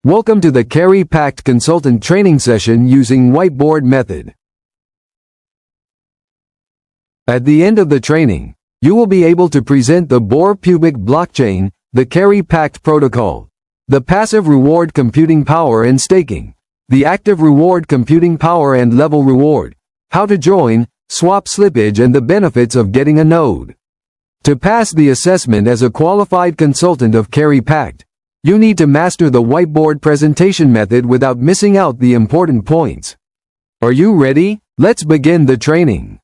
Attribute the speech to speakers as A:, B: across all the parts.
A: Welcome to the CaryPact Consultant Training Session using Whiteboard method. At the end of the training, you will be able to present the BOHR blockchain, the CaryPact protocol, the passive reward computing power and staking, the active reward computing power and level reward, how to join, swap slippage and the benefits of getting a node. To pass the assessment as a qualified consultant of CaryPact, you need to master the Whiteboard presentation method without missing out the important points. Are you ready? Let's begin the training.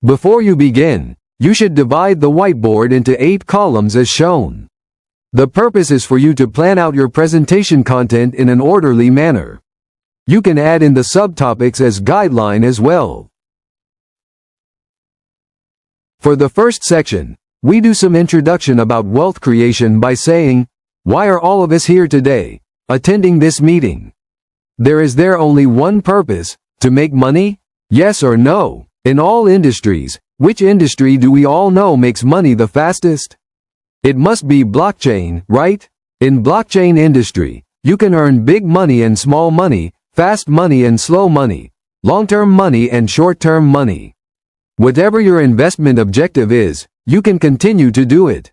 A: Before you begin, you should divide the whiteboard into 8 columns as shown. The purpose is for you to plan out your presentation content in an orderly manner. You can add in the subtopics as guideline as well. For the first section, we do some introduction about wealth creation by saying, why are all of us here today, attending this meeting? Is there only one purpose, to make money? Yes or no? In all industries, which industry do we all know makes money the fastest? It must be blockchain, right? In blockchain industry, you can earn big money and small money, fast money and slow money, long-term money and short-term money. Whatever your investment objective is, you can continue to do it.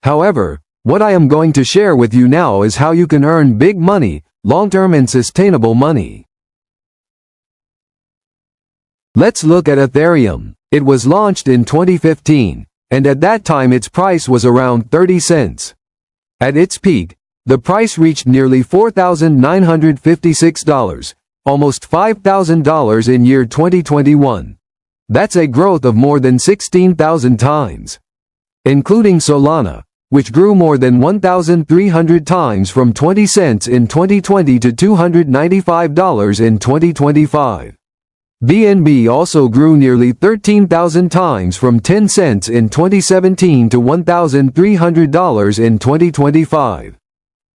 A: However, what I am going to share with you now is how you can earn big money, long-term and sustainable money. Let's look at Ethereum. It was launched in 2015, and at that time its price was around 30 cents. At its peak, the price reached nearly $4,956, almost $5,000 in year 2021. That's a growth of more than 16,000 times. Including Solana, which grew more than 1,300 times from 20 cents in 2020 to $295 in 2025. BNB also grew nearly 13,000 times from 10 cents in 2017 to $1,300 in 2025.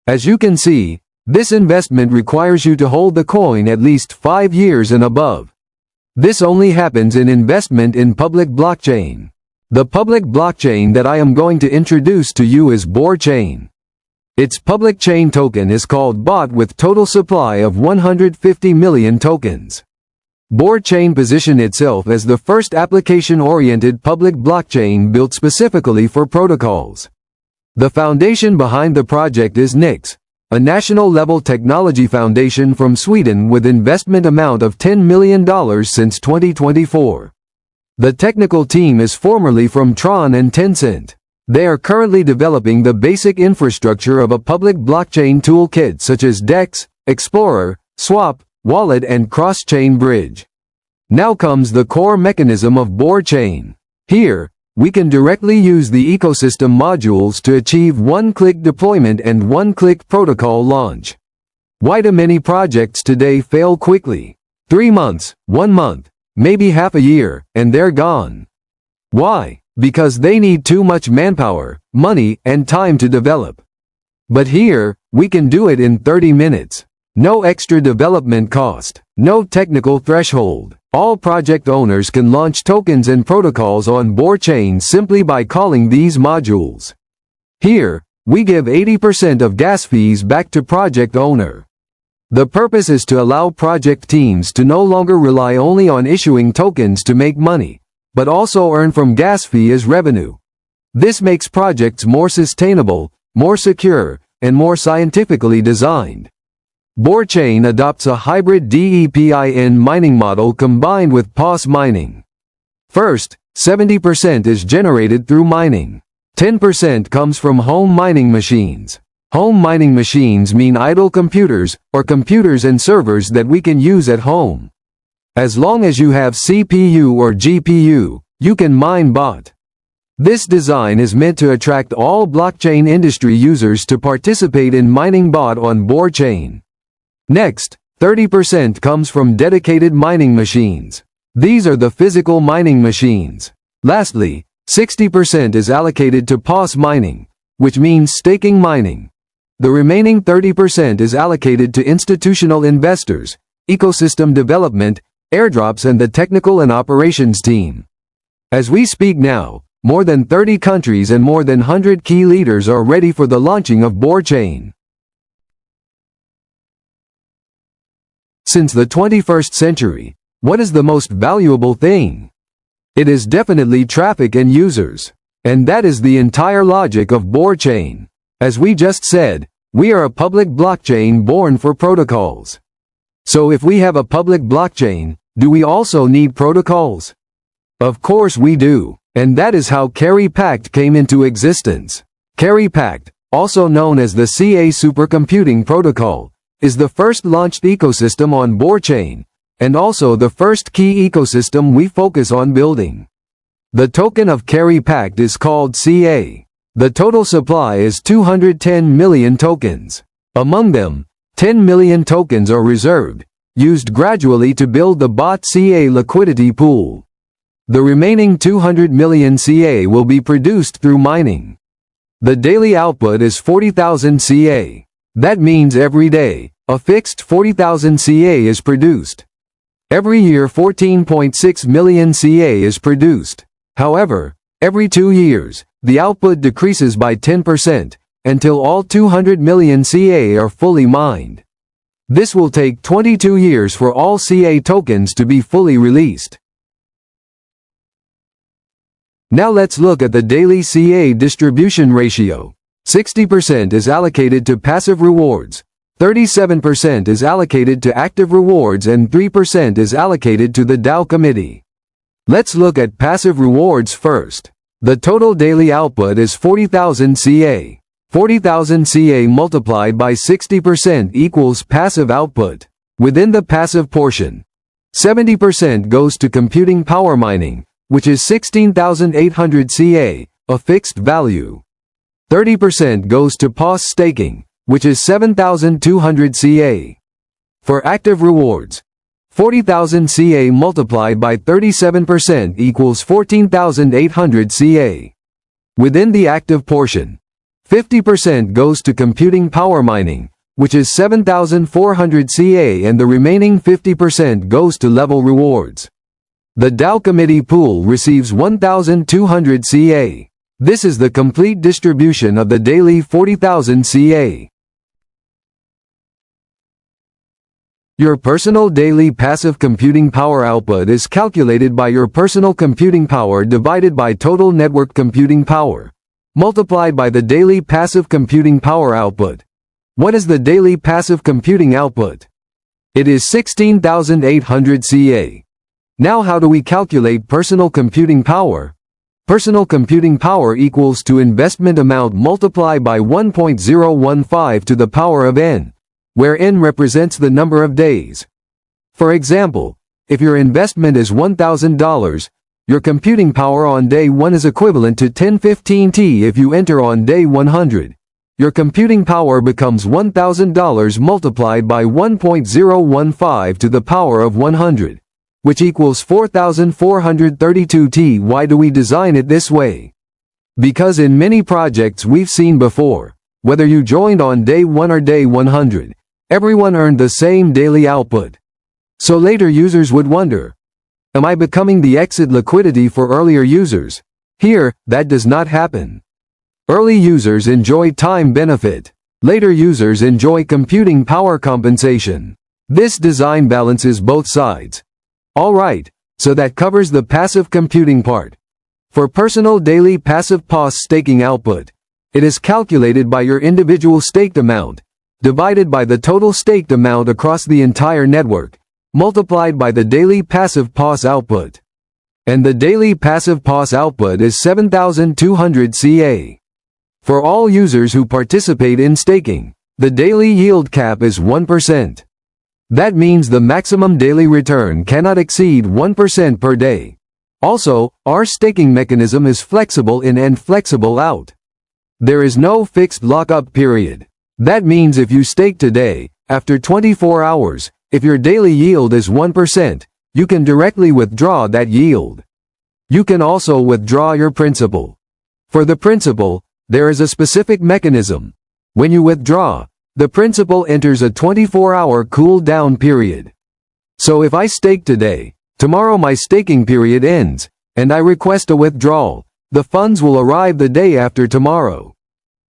A: As you can see, this investment requires you to hold the coin at least 5 years and above. This only happens in investment in public blockchain. The public blockchain that I am going to introduce to you is BOHR chain. Its public chain token is called BOT with total supply of 150 million tokens. BOHR chain positioned itself as the first application-oriented public blockchain built specifically for protocols. The foundation behind the project is NIX, a national-level technology foundation from Sweden with investment amount of $10 million since 2024. The technical team is formerly from Tron and Tencent. They are currently developing the basic infrastructure of a public blockchain toolkit such as DEX, Explorer, Swap, Wallet and cross-chain bridge. Now comes the core mechanism of BOHR chain. Here, we can directly use the ecosystem modules to achieve one-click deployment and one-click protocol launch. Why do many projects today fail quickly? 3 months, 1 month, maybe half a year, and they're gone. Why? Because they need too much manpower, money, and time to develop. But here, we can do it in 30 minutes. No extra development cost, no technical threshold. All project owners can launch tokens and protocols on BOHR chain simply by calling these modules. Here, we give 80% of gas fees back to project owner. The purpose is to allow project teams to no longer rely only on issuing tokens to make money, but also earn from gas fee as revenue. This makes projects more sustainable, more secure, and more scientifically designed. BOHR chain adopts a hybrid DePIN mining model combined with POS mining. First, 70% is generated through mining. 10% comes from home mining machines. Home mining machines mean idle computers, or computers and servers that we can use at home. As long as you have CPU or GPU, you can mine BOT. This design is meant to attract all blockchain industry users to participate in mining BOT on BOHR chain. Next, 30% comes from dedicated mining machines. These are the physical mining machines. Lastly, 60% is allocated to POS mining, which means staking mining. The remaining 30% is allocated to institutional investors, ecosystem development, airdrops and the technical and operations team. As we speak now, More than 30 countries and more than 100 key leaders are ready for the launching of BOHR chain. Since the 21st century, what is the most valuable thing? It is definitely traffic and users. And that is the entire logic of BOHR chain. As we just said, we are a public blockchain born for protocols. So if we have a public blockchain, do we also need protocols? Of course we do. And that is how CaryPact came into existence. CaryPact, also known as the CA Supercomputing Protocol, is the first launched ecosystem on BOHR chain, and also the first key ecosystem we focus on building. The token of CaryPact is called CA. The total supply is 210 million tokens. Among them, 10 million tokens are reserved, used gradually to build the bot CA liquidity pool. The remaining 200 million CA will be produced through mining. The daily output is 40,000 CA. That means every day, a fixed 40,000 CA is produced. Every year 14.6 million CA is produced. However, every 2 years, the output decreases by 10%, until all 200 million CA are fully mined. This will take 22 years for all CA tokens to be fully released. Now let's look at the daily CA distribution ratio. 60% is allocated to passive rewards, 37% is allocated to active rewards, and 3% is allocated to the DAO committee. Let's look at passive rewards first. The total daily output is 40,000 CA. 40,000 CA multiplied by 60% equals passive output. Within the passive portion, 70% goes to computing power mining, which is 16,800 CA, a fixed value. 30% goes to POS staking, which is 7,200 CA. For active rewards, 40,000 CA multiplied by 37% equals 14,800 CA. Within the active portion, 50% goes to computing power mining, which is 7,400 CA, and the remaining 50% goes to level rewards. The DAO committee pool receives 1,200 CA. This is the complete distribution of the daily 40,000 CA. Your personal daily passive computing power output is calculated by your personal computing power divided by total network computing power, multiplied by the daily passive computing power output. What is the daily passive computing output? It is 16,800 CA. Now how do we calculate personal computing power? Personal computing power equals to investment amount multiplied by 1.015 to the power of n, where n represents the number of days. For example, if your investment is $1,000, your computing power on day 1 is equivalent to 1015 T. If you enter on day 100, your computing power becomes $1,000 multiplied by 1.015 to the power of 100, which equals 4,432 T. Why do we design it this way? Because in many projects we've seen before, whether you joined on day 1 or day 100, everyone earned the same daily output. So later users would wonder, am I becoming the exit liquidity for earlier users? Here, that does not happen. Early users enjoy time benefit. Later users enjoy computing power compensation. This design balances both sides. Alright, so that covers the passive computing part. For personal daily passive POS staking output, it is calculated by your individual staked amount, divided by the total staked amount across the entire network, multiplied by the daily passive POS output. And the daily passive POS output is 7,200 CA. For all users who participate in staking, the daily yield cap is 1%. That means the maximum daily return cannot exceed 1% per day. Also, our staking mechanism is flexible in and flexible out. There is no fixed lockup period. That means if you stake today, after 24 hours, if your daily yield is 1%, you can directly withdraw that yield. You can also withdraw your principal. For the principal, there is a specific mechanism. When you withdraw, the principal enters a 24-hour cool-down period. So if I stake today, tomorrow my staking period ends, and I request a withdrawal, The funds will arrive the day after tomorrow.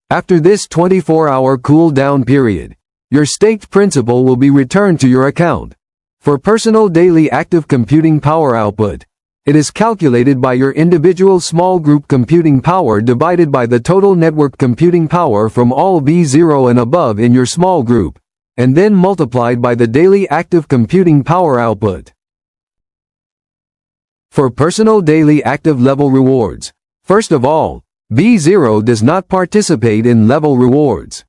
A: After this 24-hour cool-down period, your staked principal will be returned to your account. For personal daily active computing power output, it is calculated by your individual small group computing power divided by the total network computing power from all V0 and above in your small group, and then multiplied by the daily active computing power output. For personal daily active level rewards, first of all, V0 does not participate in level rewards.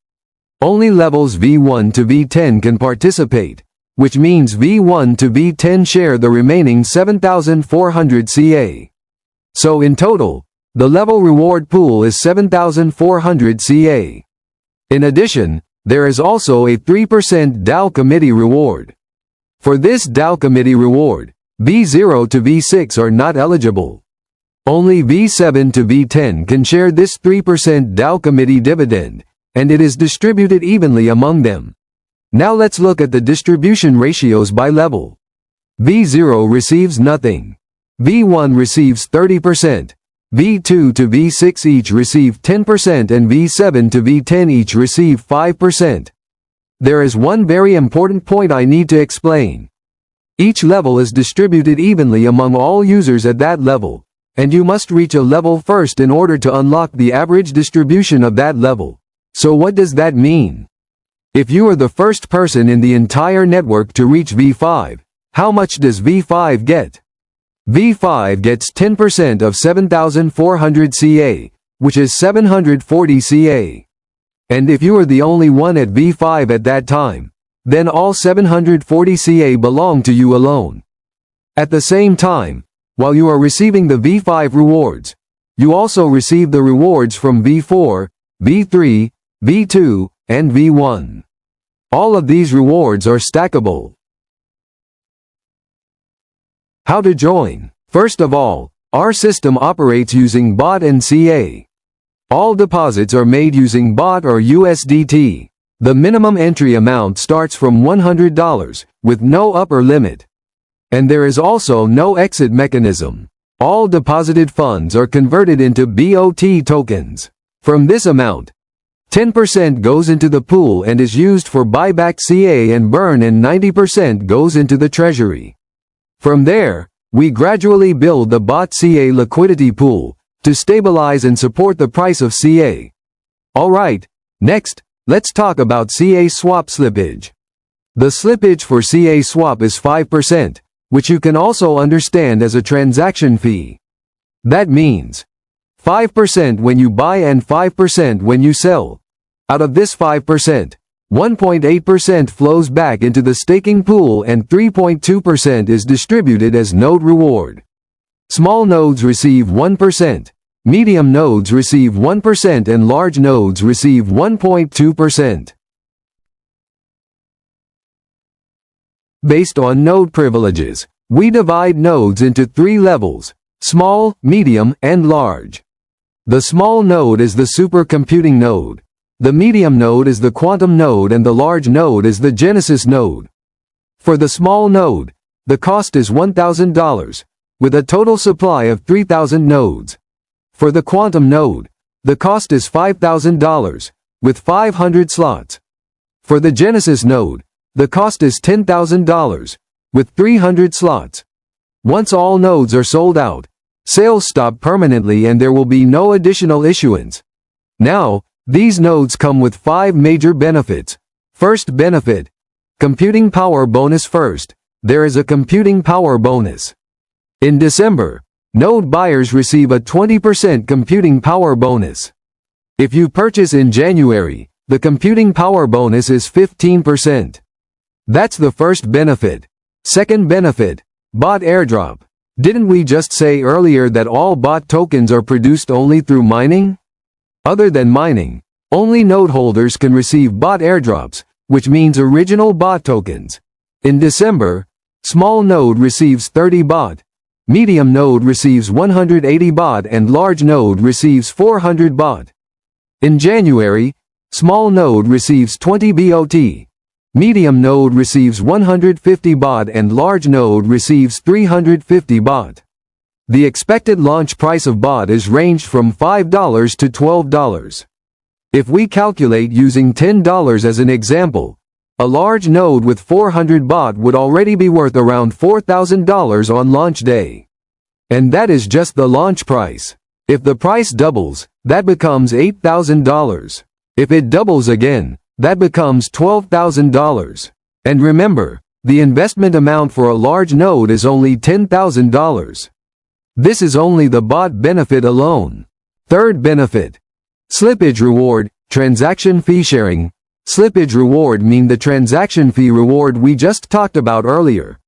A: Only levels V1 to V10 can participate, which means V1 to V10 share the remaining 7,400 CA. So in total, the level reward pool is 7,400 CA. In addition, there is also a 3% DAO committee reward. For this DAO committee reward, V0 to V6 are not eligible. Only V7 to V10 can share this 3% DAO committee dividend, and it is distributed evenly among them. Now let's look at the distribution ratios by level. V0 receives nothing. V1 receives 30%. V2 to V6 each receive 10% and V7 to V10 each receive 5%. There is one very important point I need to explain. Each level is distributed evenly among all users at that level, and you must reach a level first in order to unlock the average distribution of that level. So what does that mean? If you are the first person in the entire network to reach V5, how much does V5 get? V5 gets 10% of 7,400 CA, which is 740 CA. And if you are the only one at V5 at that time, then all 740 CA belong to you alone. At the same time, while you are receiving the V5 rewards, you also receive the rewards from V4, V3, V2, and V1. All of these rewards are stackable. How to join? First of all, our system operates using BOT and CA. All deposits are made using BOT or USDT. The minimum entry amount starts from $100, with no upper limit. And there is also no exit mechanism. All deposited funds are converted into BOT tokens. From this amount, 10% goes into the pool and is used for buyback CA and burn, and 90% goes into the treasury. From there, we gradually build the BOT CA liquidity pool to stabilize and support the price of CA. Alright, next, let's talk about CA swap slippage. The slippage for CA swap is 5%, which you can also understand as a transaction fee. That means 5% when you buy and 5% when you sell. Out of this 5%, 1.8% flows back into the staking pool and 3.2% is distributed as node reward. Small nodes receive 1%, medium nodes receive 1% and large nodes receive 1.2%. Based on node privileges, we divide nodes into 3 levels: small, medium, and large. The small node is the supercomputing node. The medium node is the quantum node and the large node is the genesis node. For the small node, the cost is $1,000, with a total supply of 3,000 nodes. For the quantum node, the cost is $5,000, with 500 slots. For the genesis node, the cost is $10,000, with 300 slots. Once all nodes are sold out, sales stop permanently and there will be no additional issuance. Now, these nodes come with 5 major benefits. First benefit: computing power bonus. First, there is a computing power bonus. In December, node buyers receive a 20% computing power bonus. If you purchase in January, the computing power bonus is 15%. That's the first benefit. Second benefit: bot airdrop. Didn't we just say earlier that all bot tokens are produced only through mining? Other than mining, only node holders can receive bot airdrops, which means original bot tokens. In December, small node receives 30 bot, medium node receives 180 bot and large node receives 400 bot. In January, small node receives 20 BOT, medium node receives 150 bot and large node receives 350 bot. The expected launch price of BOT is ranged from $5 to $12. If we calculate using $10 as an example, a large node with 400 BOT would already be worth around $4,000 on launch day. And that is just the launch price. If the price doubles, that becomes $8,000. If it doubles again, that becomes $12,000. And remember, the investment amount for a large node is only $10,000. This is only the BOT benefit alone. Third benefit. Slippage reward, transaction fee sharing. Slippage reward mean the transaction fee reward we just talked about earlier.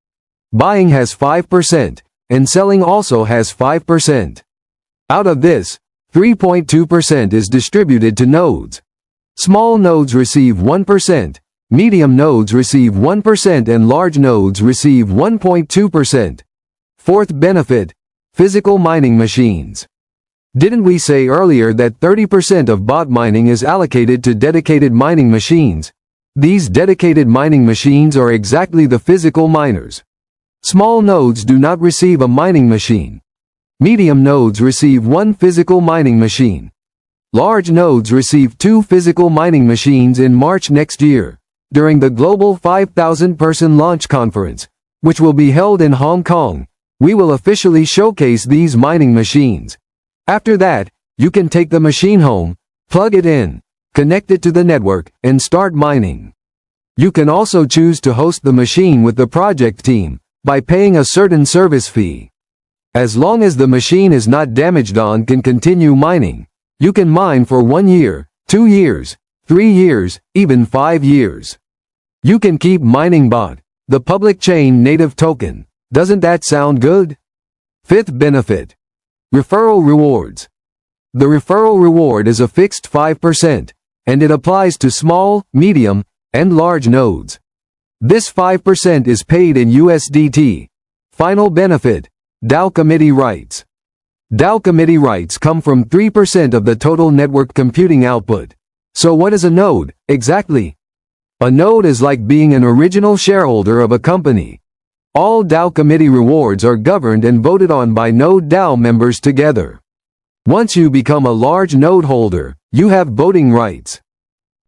A: Buying has 5%, and selling also has 5%. Out of this, 3.2% is distributed to nodes. Small nodes receive 1%, medium nodes receive 1%, and large nodes receive 1.2%. Fourth benefit. Physical mining machines. Didn't we say earlier that 30% of BOT mining is allocated to dedicated mining machines? These dedicated mining machines are exactly the physical miners. Small nodes do not receive a mining machine. Medium nodes receive one physical mining machine. Large nodes receive 2 physical mining machines in March next year, during the global 5,000-person launch conference, which will be held in Hong Kong. We will officially showcase these mining machines. After that, you can take the machine home, plug it in, connect it to the network, and start mining. You can also choose to host the machine with the project team by paying a certain service fee. As long as the machine is not damaged and can continue mining, you can mine for 1 year, 2 years, 3 years, even 5 years. You can keep mining BOT, the public chain native token. Doesn't that sound good? Fifth benefit. Referral rewards. The referral reward is a fixed 5%, and it applies to small, medium, and large nodes. This 5% is paid in USDT. Final benefit. DAO committee rights. DAO committee rights come from 3% of the total network computing output. So what is a node, exactly? A node is like being an original shareholder of a company. All DAO committee rewards are governed and voted on by node DAO members together. Once you become a large node holder, you have voting rights.